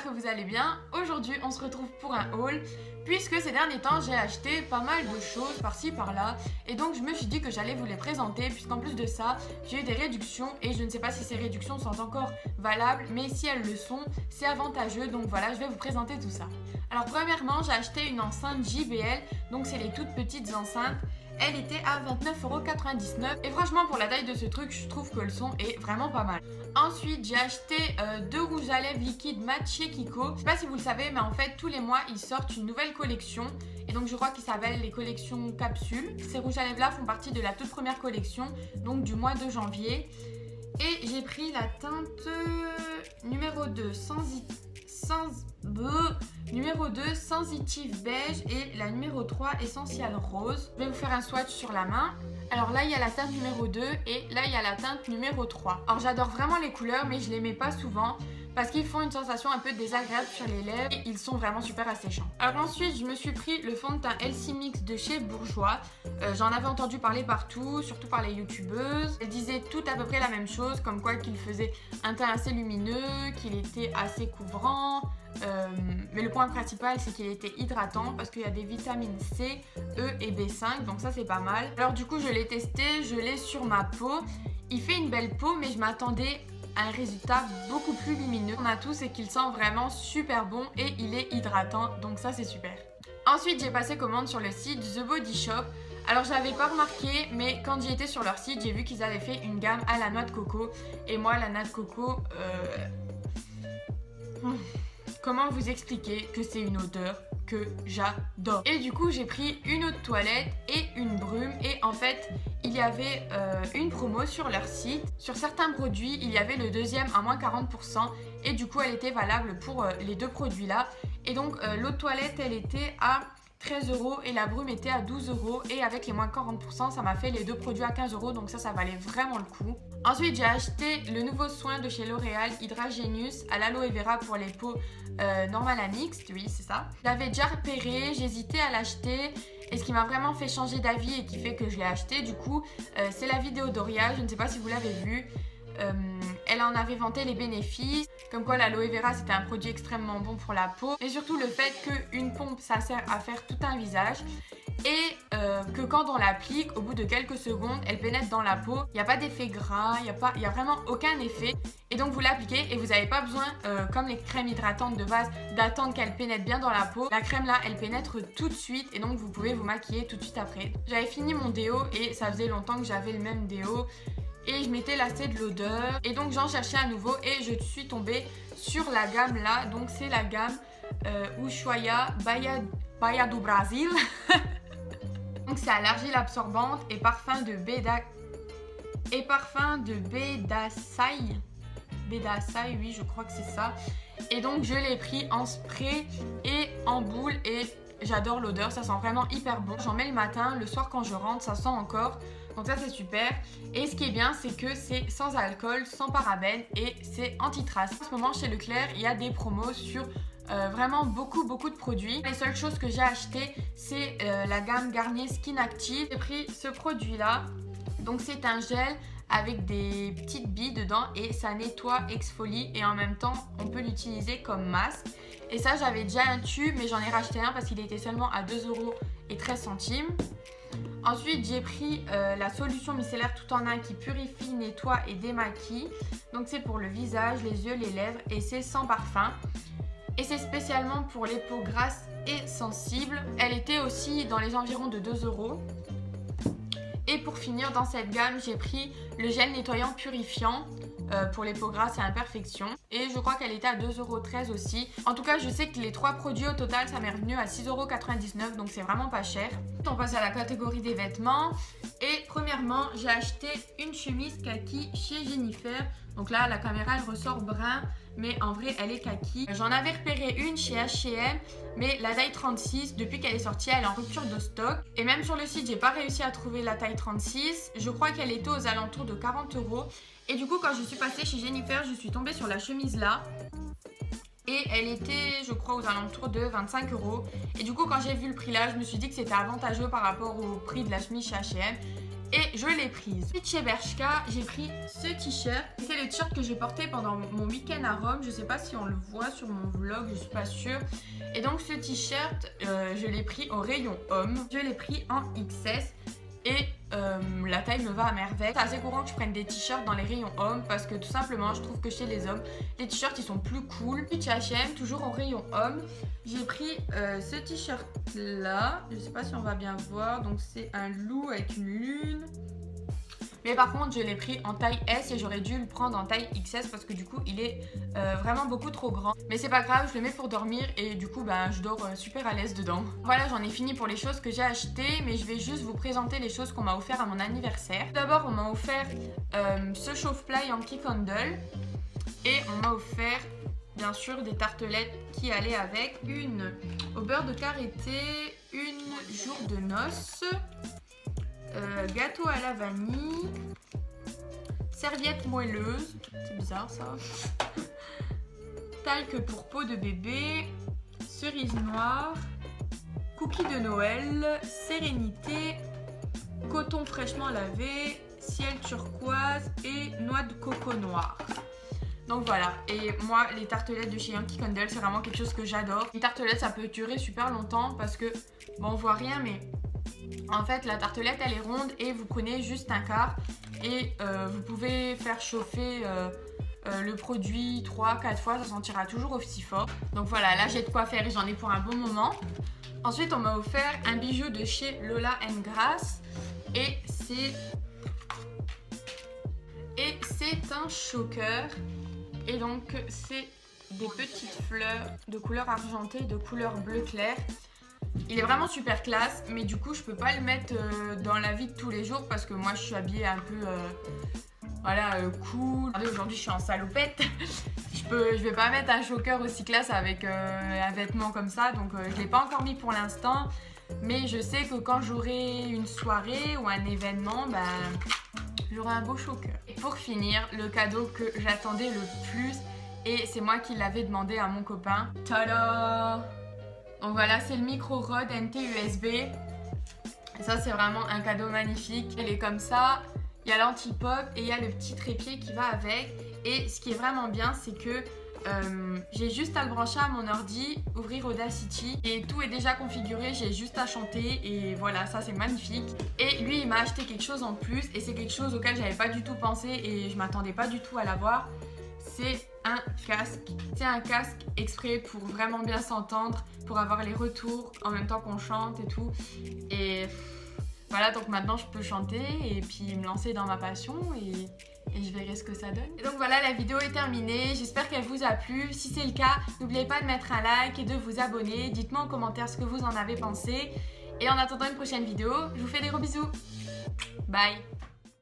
j'espère que vous allez bien. Aujourd'hui on se retrouve pour un haul puisque ces derniers temps j'ai acheté pas mal de choses par-ci par-là et donc je me suis dit que j'allais vous les présenter puisqu'en plus de ça j'ai eu des réductions et je ne sais pas si ces réductions sont encore valables, mais si elles le sont c'est avantageux, donc voilà, je vais vous présenter tout ça. Alors premièrement j'ai acheté une enceinte JBL, donc c'est les toutes petites enceintes. Elle était à 29,99€ et franchement pour la taille de ce truc je trouve que le son est vraiment pas mal. Ensuite j'ai acheté deux rouges à lèvres liquides mat chez Kiko. Je sais pas si vous le savez mais en fait tous les mois ils sortent une nouvelle collection et donc je crois qu'ils s'appellent les collections capsules. Ces rouges à lèvres là font partie de la toute première collection, donc du mois de janvier. Et j'ai pris la teinte numéro 2 sensitive beige et la numéro 3 essentiel rose. Je vais vous faire un swatch sur la main. Alors là il y a la teinte numéro 2 et là il y a la teinte numéro 3. Alors j'adore vraiment les couleurs mais je les mets pas souvent parce qu'ils font une sensation un peu désagréable sur les lèvres et ils sont vraiment super asséchants. Alors ensuite je me suis pris le fond de teint Elsie Mix de chez Bourjois. J'en avais entendu parler partout, surtout par les youtubeuses. Elles disaient toutes à peu près la même chose, comme quoi qu'il faisait un teint assez lumineux, qu'il était assez couvrant. Mais le point principal c'est qu'il était hydratant parce qu'il y a des vitamines C, E et B5, donc ça c'est pas mal. Alors du coup je l'ai testé, je l'ai sur ma peau. Il fait une belle peau mais je m'attendais à un résultat beaucoup plus lumineux. On a tout, c'est qu'il sent vraiment super bon et il est hydratant, donc ça c'est super. Ensuite j'ai passé commande sur le site The Body Shop. Alors j'avais pas remarqué mais quand j'y étais sur leur site j'ai vu qu'ils avaient fait une gamme à la noix de coco et moi la noix de coco comment vous expliquer que c'est une odeur que j'adore. Et du coup j'ai pris une eau de toilette et une brume et en fait il y avait une promo sur leur site. Sur certains produits il y avait le deuxième à moins 40% et du coup elle était valable pour les deux produits là. Et donc l'eau de toilette elle était à 13€ et la brume était à 12€ et avec les moins 40% ça m'a fait les deux produits à 15€, donc ça valait vraiment le coup. Ensuite j'ai acheté le nouveau soin de chez L'Oréal Hydra Genius à l'aloe vera pour les peaux Normal and Mixed, oui c'est ça. Je l'avais déjà repéré, j'hésitais à l'acheter et ce qui m'a vraiment fait changer d'avis et qui fait que je l'ai acheté du coup c'est la vidéo d'Oria, je ne sais pas si vous l'avez vue. Elle en avait vanté les bénéfices, comme quoi l'aloe vera c'était un produit extrêmement bon pour la peau et surtout le fait qu'une pompe ça sert à faire tout un visage et que quand on l'applique au bout de quelques secondes elle pénètre dans la peau, il n'y a pas d'effet gras, il n'y a vraiment aucun effet et donc vous l'appliquez et vous n'avez pas besoin comme les crèmes hydratantes de base d'attendre qu'elle pénètre bien dans la peau. La crème là elle pénètre tout de suite et donc vous pouvez vous maquiller tout de suite après. J'avais fini mon déo et ça faisait longtemps que j'avais le même déo et je m'étais lassée de l'odeur et donc j'en cherchais à nouveau et je suis tombée sur la gamme là, donc c'est la gamme Ushuaia Baia do Brasil. Donc c'est à l'argile absorbante et parfum de Bedaçaï, oui je crois que c'est ça. Et donc je l'ai pris en spray et en boule et j'adore l'odeur, ça sent vraiment hyper bon. J'en mets le matin, le soir quand je rentre ça sent encore. Donc ça c'est super. Et ce qui est bien c'est que c'est sans alcool, sans parabènes et c'est anti-trace. En ce moment chez Leclerc il y a des promos sur vraiment beaucoup de produits. Les seules choses que j'ai achetées c'est la gamme Garnier Skin Active. J'ai pris ce produit là. Donc c'est un gel avec des petites billes dedans et ça nettoie, exfolie et en même temps on peut l'utiliser comme masque. Et ça j'avais déjà un tube mais j'en ai racheté un parce qu'il était seulement à 2,13€. Ensuite j'ai pris la solution micellaire tout en un qui purifie, nettoie et démaquille. Donc c'est pour le visage, les yeux, les lèvres et c'est sans parfum. Et c'est spécialement pour les peaux grasses et sensibles. Elle était aussi dans les environs de 2€. Et pour finir dans cette gamme j'ai pris le gel nettoyant purifiant pour les peaux grasses et imperfections et je crois qu'elle était à 2,13€ aussi. En tout cas je sais que les trois produits au total ça m'est revenu à 6,99€, donc c'est vraiment pas cher. On passe à la catégorie des vêtements et premièrement j'ai acheté une chemise kaki chez Jennifer. Donc là la caméra elle ressort brun mais en vrai elle est kaki. J'en avais repéré une chez H&M mais la taille 36 depuis qu'elle est sortie elle est en rupture de stock et même sur le site j'ai pas réussi à trouver la taille 36. Je crois qu'elle était aux alentours de 40€ et du coup quand je suis passée chez Jennifer je suis tombée sur la chemise là et elle était je crois aux alentours de 25€ et du coup quand j'ai vu le prix là je me suis dit que c'était avantageux par rapport au prix de la chemise chez H&M et je l'ai prise. Ensuite chez Bershka, j'ai pris ce t-shirt. C'est le t-shirt que j'ai porté pendant mon week-end à Rome. Je sais pas si on le voit sur mon vlog, je suis pas sûre. Et donc ce t-shirt, je l'ai pris au rayon homme. Je l'ai pris en XS et la taille me va à merveille. C'est assez courant que je prenne des t-shirts dans les rayons hommes parce que tout simplement je trouve que chez les hommes les t-shirts ils sont plus cool. Puis chez H&M, toujours en rayon homme, j'ai pris ce t-shirt là, je sais pas si on va bien voir, donc c'est un loup avec une lune. Mais par contre je l'ai pris en taille S et j'aurais dû le prendre en taille XS parce que du coup il est vraiment beaucoup trop grand. Mais c'est pas grave, je le mets pour dormir et du coup je dors super à l'aise dedans. Voilà, j'en ai fini pour les choses que j'ai achetées, mais je vais juste vous présenter les choses qu'on m'a offert à mon anniversaire. D'abord on m'a offert ce chauffe-plat Yankee Candle et on m'a offert bien sûr des tartelettes qui allaient avec, une au beurre de karité, une jour de noces, gâteau à la vanille, serviette moelleuse, c'est bizarre ça, talc pour peau de bébé, cerise noire, cookies de Noël, sérénité, coton fraîchement lavé, ciel turquoise et noix de coco noire. Donc voilà, et moi les tartelettes de chez Yankee Candle c'est vraiment quelque chose que j'adore. Une tartelette ça peut durer super longtemps parce que bon on voit rien mais en fait la tartelette elle est ronde et vous prenez juste un quart et vous pouvez faire chauffer le produit 3-4 fois, ça sentira toujours aussi fort. Donc voilà, là j'ai de quoi faire et j'en ai pour un bon moment. Ensuite on m'a offert un bijou de chez Lola & Grace et c'est un choker. Et donc c'est des petites fleurs de couleur argentée, de couleur bleu clair. Il est vraiment super classe, mais du coup je peux pas le mettre dans la vie de tous les jours parce que moi je suis habillée un peu cool. Regardez, aujourd'hui je suis en salopette. Je vais pas mettre un choker aussi classe avec un vêtement comme ça, donc je l'ai pas encore mis pour l'instant. Mais je sais que quand j'aurai une soirée ou un événement, j'aurai un beau choker. Et pour finir, le cadeau que j'attendais le plus, et c'est moi qui l'avais demandé à mon copain. Tada! Donc voilà, c'est le micro Rode NT USB. Et ça c'est vraiment un cadeau magnifique. Elle est comme ça, il y a l'anti-pop et il y a le petit trépied qui va avec. Et ce qui est vraiment bien, c'est que j'ai juste à le brancher à mon ordi, ouvrir Audacity et tout est déjà configuré, j'ai juste à chanter et voilà, ça c'est magnifique. Et lui il m'a acheté quelque chose en plus et c'est quelque chose auquel j'avais pas du tout pensé et je m'attendais pas du tout à l'avoir. C'est un casque. C'est un casque exprès pour vraiment bien s'entendre, pour avoir les retours en même temps qu'on chante et tout. Et voilà, donc maintenant je peux chanter et puis me lancer dans ma passion et je verrai ce que ça donne. Et donc voilà, la vidéo est terminée. J'espère qu'elle vous a plu. Si c'est le cas, n'oubliez pas de mettre un like et de vous abonner. Dites-moi en commentaire ce que vous en avez pensé. Et en attendant une prochaine vidéo, je vous fais des gros bisous. Bye!